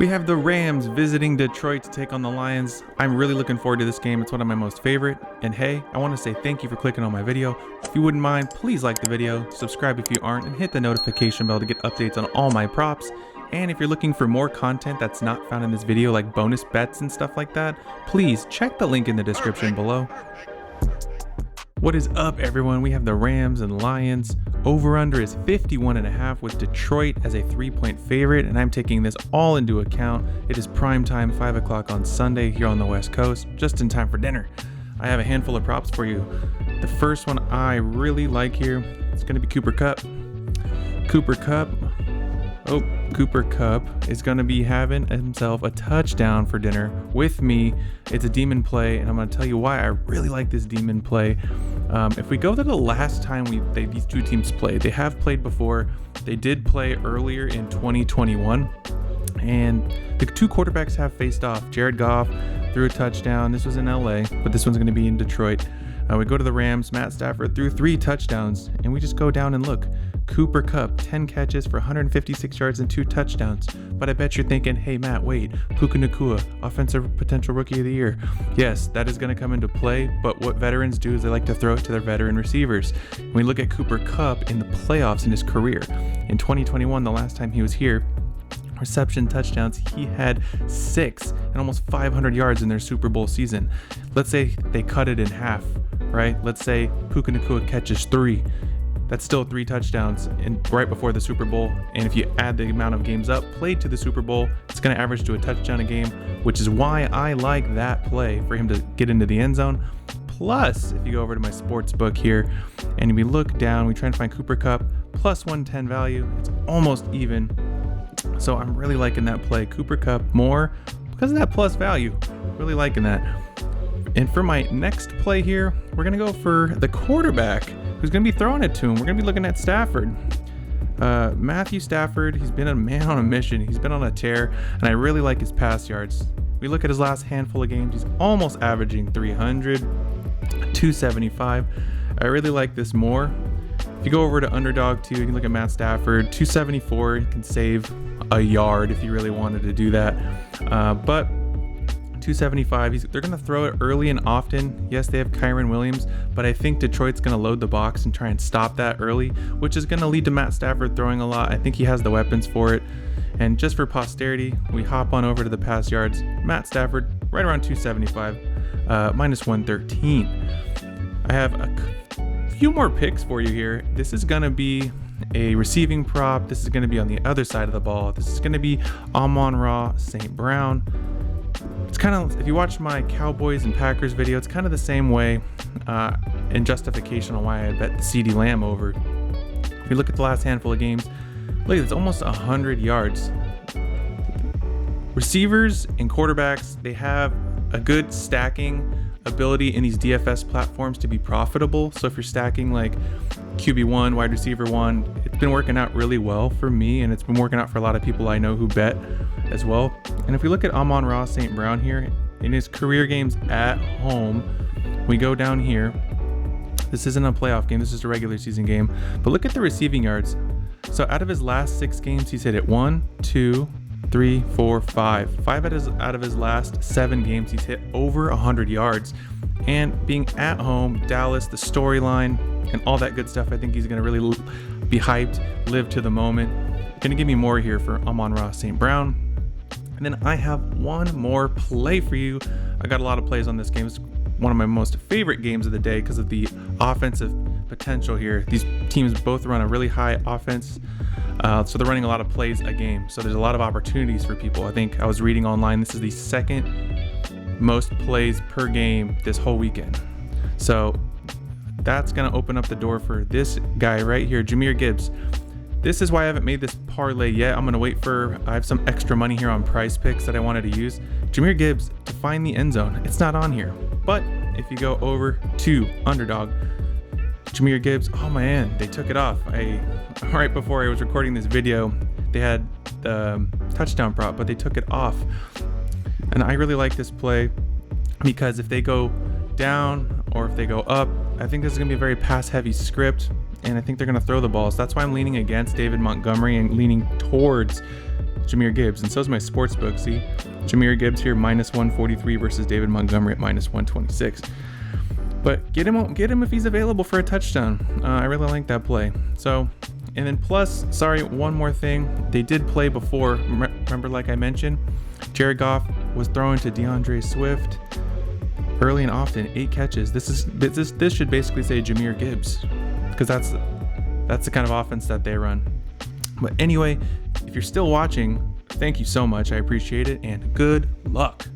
We have the Rams visiting Detroit to take on the Lions. I'm really looking forward to this game. It's one of my most favorite. And hey, I want to say thank you for clicking on my video. If you wouldn't mind, please like the video, subscribe if you aren't, and hit the notification bell to get updates on all my props. And if you're looking for more content that's not found in this video, like bonus bets and stuff like that, please check the link in the description below. What is up, everyone? We have the Rams and Lions. Over-under is 51.5 with Detroit as a 3-point favorite, and I'm taking this all into account. It is prime time, 5 o'clock on Sunday here on the West Coast, just in time for dinner. I have a handful of props for you. The first one I really like here, it's going to be Cooper Kupp. Cooper Kupp is going to be having himself a touchdown for dinner with me. It's a demon play, and I'm going to tell you why I really like this demon play. If we go to the last time these two teams played, they have played before. They did play earlier in 2021, and the two quarterbacks have faced off. Jared Goff threw a touchdown. This was in LA, but this one's going to be in Detroit. We go to the Rams. Matt Stafford threw 3 touchdowns, and we just go down and look. Cooper Kupp, 10 catches for 156 yards and 2 touchdowns. But I bet you're thinking, hey Matt, wait, Puka Nacua, offensive potential rookie of the year. Yes, that is going to come into play, but what veterans do is they like to throw it to their veteran receivers. When we look at Cooper Kupp in the playoffs in his career, in 2021, the last time he was here, reception touchdowns, he had 6 and almost 500 yards in their Super Bowl season. Let's say they cut it in half, right? Let's say Puka Nacua catches 3. That's still 3 touchdowns right before the Super Bowl. And if you add the amount of games up played to the Super Bowl, it's going to average to a touchdown a game, which is why I like that play for him to get into the end zone. Plus, if you go over to my sports book here and we look down, we try and find Cooper Kupp plus 110 value. It's almost even. So I'm really liking that play. Cooper Kupp more because of that plus value. Really liking that. And for my next play here, we're going to go for the quarterback who's going to be throwing it to him. We're going to be looking at Stafford. Matthew Stafford, he's been a man on a mission. He's been on a tear, and I really like his pass yards. We look at his last handful of games, he's almost averaging 300, 275. I really like this more. If you go over to Underdog too, you can look at Matt Stafford, 274. He can save a yard if you really wanted to do that. But 275, they're going to throw it early and often. Yes, they have Kyren Williams, but I think Detroit's going to load the box and try and stop that early, which is going to lead to Matt Stafford throwing a lot. I think he has the weapons for it. And just for posterity, we hop on over to the pass yards. Matt Stafford, right around 275, minus 113. I have a few more picks for you here. This is going to be a receiving prop. This is going to be on the other side of the ball. This is going to be Amon-Ra St. Brown. It's kind of, if you watch my Cowboys and Packers video, it's kind of the same way in justification on why I bet the CeeDee Lamb over. If you look at the last handful of games, look, it's almost 100 yards. Receivers and quarterbacks, they have a good stacking ability in these DFS platforms to be profitable. So if you're stacking like QB1, wide receiver 1, it's been working out really well for me, and it's been working out for a lot of people I know who bet as well. And if we look at Amon-Ra St. Brown here in his career games at home, we go down here. This isn't a playoff game, this is a regular season game, but look at the receiving yards. So out of his last 6 games, he's hit it 1, 2, 3, 4, 5. 5 out of his last 7 games, he's hit over 100 yards. And being at home, Dallas, the storyline, and all that good stuff, I think he's going to really be hyped, live to the moment. Going to give me more here for Amon-Ra St. Brown. And then I have one more play for you. I got a lot of plays on this game. It's one of my most favorite games of the day because of the offensive potential here. These teams both run a really high offense. So they're running a lot of plays a game. So there's a lot of opportunities for people. I think I was reading online, this is the second most plays per game this whole weekend. So that's going to open up the door for this guy right here, Jahmyr Gibbs. This is why I haven't made this parlay yet. I'm going to wait I have some extra money here on Prizepicks that I wanted to use. Jahmyr Gibbs to find the end zone. It's not on here. But if you go over to Underdog, Jahmyr Gibbs, oh man, they took it off. Right before I was recording this video, they had the touchdown prop, but they took it off. And I really like this play because if they go down or if they go up, I think this is going to be a very pass-heavy script, and I think they're going to throw the ball. So that's why I'm leaning against David Montgomery and leaning towards Jahmyr Gibbs, and so is my sportsbook. See, Jahmyr Gibbs here -143 versus David Montgomery at -126. But get him if he's available for a touchdown. I really like that play. So, and then plus, sorry, one more thing. They did play before. Remember, like I mentioned, Jared Goff was throwing to DeAndre Swift early and often, 8 catches. This should basically say Jahmyr Gibbs, because that's the kind of offense that they run. But anyway, if you're still watching, thank you so much. I appreciate it, and good luck.